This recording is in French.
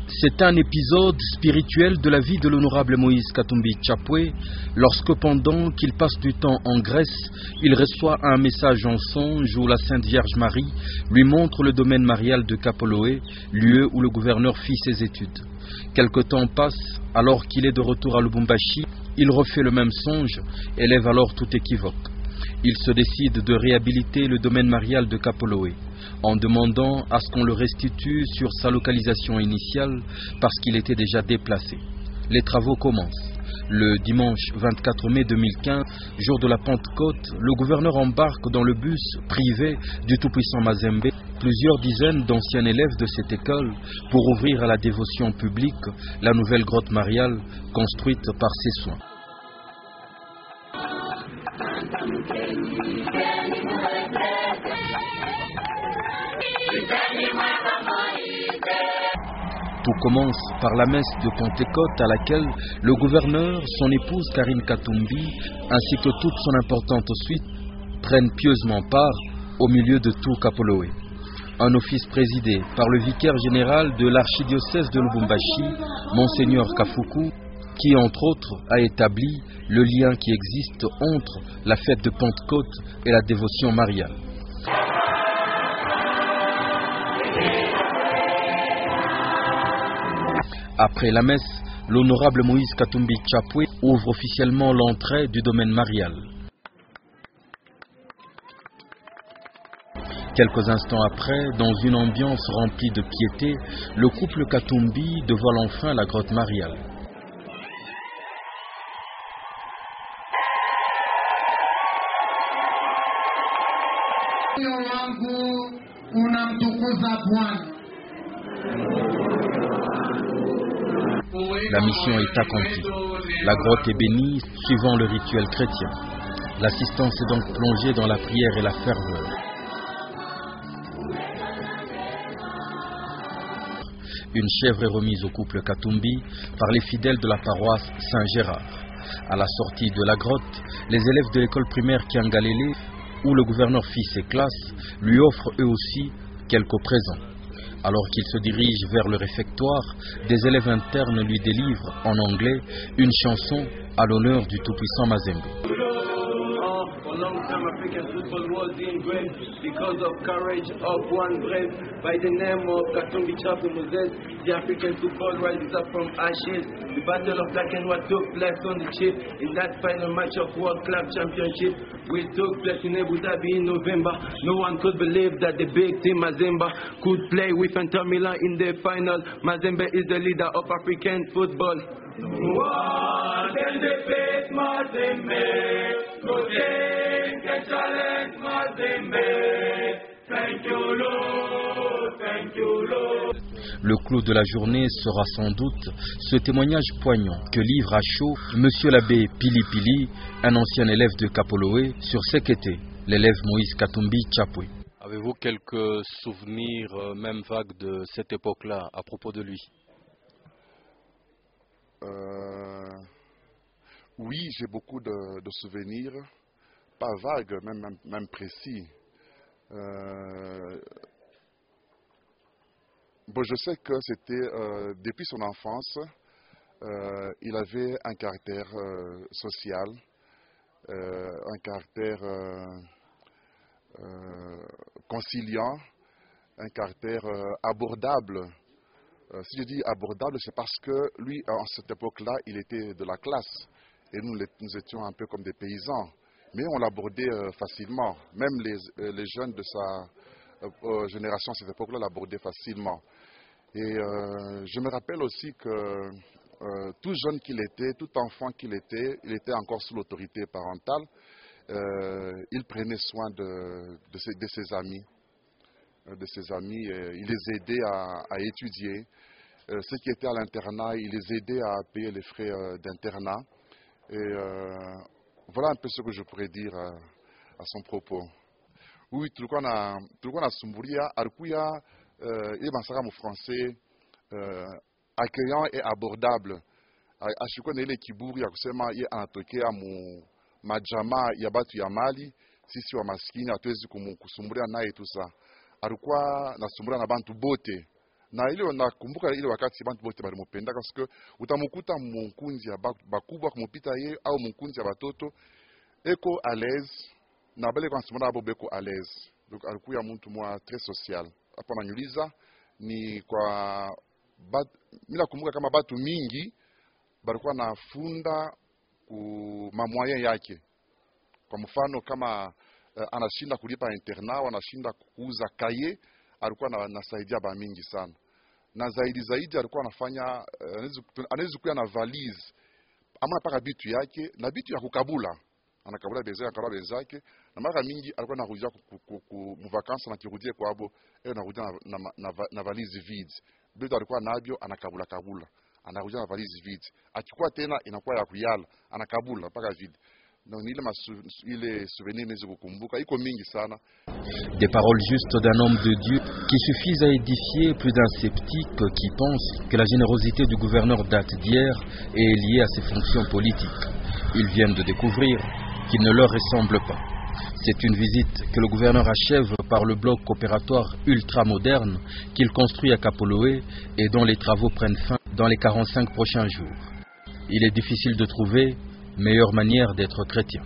C'est un épisode spirituel de la vie de l'honorable Moïse Katumbi Tchapwe, lorsque pendant qu'il passe du temps en Grèce, il reçoit un message en songe où la Sainte Vierge Marie lui montre le domaine marial de Kapoloé, lieu où le gouverneur fit ses études. Quelque temps passe, alors qu'il est de retour à Lubumbashi, il refait le même songe et lève alors tout équivoque. Il se décide de réhabiliter le domaine marial de Kapoloé, en demandant à ce qu'on le restitue sur sa localisation initiale parce qu'il était déjà déplacé. Les travaux commencent. Le dimanche 24 mai 2015, jour de la Pentecôte, le gouverneur embarque dans le bus privé du tout-puissant Mazembe plusieurs dizaines d'anciens élèves de cette école pour ouvrir à la dévotion publique la nouvelle grotte mariale construite par ses soins. Tout commence par la messe de Pentecôte à laquelle le gouverneur, son épouse Karine Katumbi, ainsi que toute son importante suite prennent pieusement part au milieu de tout Kapoloé. Un office présidé par le vicaire général de l'archidiocèse de Lubumbashi, Monseigneur Kafuku, qui entre autres a établi le lien qui existe entre la fête de Pentecôte et la dévotion mariale. Après la messe, l'honorable Moïse Katumbi Tchapwe ouvre officiellement l'entrée du domaine marial. Quelques instants après, dans une ambiance remplie de piété, le couple Katumbi dévoile enfin la grotte mariale. La mission est accomplie. La grotte est bénie suivant le rituel chrétien. L'assistance est donc plongée dans la prière et la ferveur. Une chèvre est remise au couple Katumbi par les fidèles de la paroisse Saint-Gérard. À la sortie de la grotte, les élèves de l'école primaire Kiangalele, où le gouverneur fit ses classes, lui offrent eux aussi quelques présents. Alors qu'il se dirige vers le réfectoire, des élèves internes lui délivrent en anglais une chanson à l'honneur du tout-puissant Mazembe. African football was ingrained because of courage of one brave by the name of Katumbi Tchapwe Moses. The African football rises up from ashes. The battle of black and white took place on the chip in that final match of World Club Championship, which took place in Abu Dhabi in November. No one could believe that the big team Mazembe could play with Inter Milan in the final. Mazembe is the leader of African football. What can defeat Mazembe? Le clou de la journée sera sans doute ce témoignage poignant que livre à chaud Monsieur l'abbé Pili Pili, un ancien élève de Kapoloé, sur ce qu'était l'élève Moïse Katumbi Tchapwe. Avez-vous quelques souvenirs, même vagues, de cette époque-là à propos de lui? Oui, j'ai beaucoup de souvenirs, pas vagues, même précis. Bon, je sais que c'était depuis son enfance, il avait un caractère social, un caractère conciliant, un caractère abordable. Si je dis abordable, c'est parce que lui, à cette époque-là, il était de la classe et nous étions un peu comme des paysans. Mais on l'abordait facilement. Même les jeunes de sa génération à cette époque-là l'abordaient facilement. Et je me rappelle aussi que tout jeune qu'il était, tout enfant qu'il était, il était encore sous l'autorité parentale. Il prenait soin de ses amis. Il les aidait à étudier. Ceux qui étaient à l'internat, il les aidait à payer les frais d'internat. Et voilà un peu ce que je pourrais dire à son propos. Oui, tout le monde a Sumburia, Arkuya, il m'a mon français accueillant et abordable. A chaque fois kiburi ya kusema ye anatokea mu majama ya batu ya mali, sisi wa maskini hatuwezi kusumburia naye tu sa. Alikuwa nasumburia na bantu bote. na ile nakumbuka ile wakati bantu bote balimupenda parce que utamukuta munkunzi ya bakubwa kumupita yeye au munkunzi ya batoto eko à l'aise na bale kwa simona abo beko à l'aise. Donc alikuwa mtu mwa très social. Hapa nanyuliza ni kwa mimi nakumbuka kama batu mingi balikuwa nafunda ku mamwaya yake. Kwa mfano kama anashinda kulipa internat, anashinda kuuza kaye, alikuwa anasaidia ba mingi sana. Na zaidi alikuwa anafanya anaweza kuwa na valise ama paka bitu yake na bitu ya kukabula. Anakabula bezake, akabula bezake na mara mingi alikuwa anarudia mu vacances na kirudia kwa abo anarudia na valise vide. Bitu alikuwa nabyo anakabula anarudia na valise vide. Akikuwa tena inakuwa ya kuyala, anakabula paka vide. Des paroles justes d'un homme de Dieu qui suffisent à édifier plus d'un sceptique qui pense que la générosité du gouverneur date d'hier et est liée à ses fonctions politiques. Ils viennent de découvrir qu'il ne leur ressemble pas. C'est une visite que le gouverneur achève par le bloc opératoire ultra-moderne qu'il construit à Kapoloé et dont les travaux prennent fin dans les 45 prochains jours. Il est difficile de trouver meilleure manière d'être chrétien.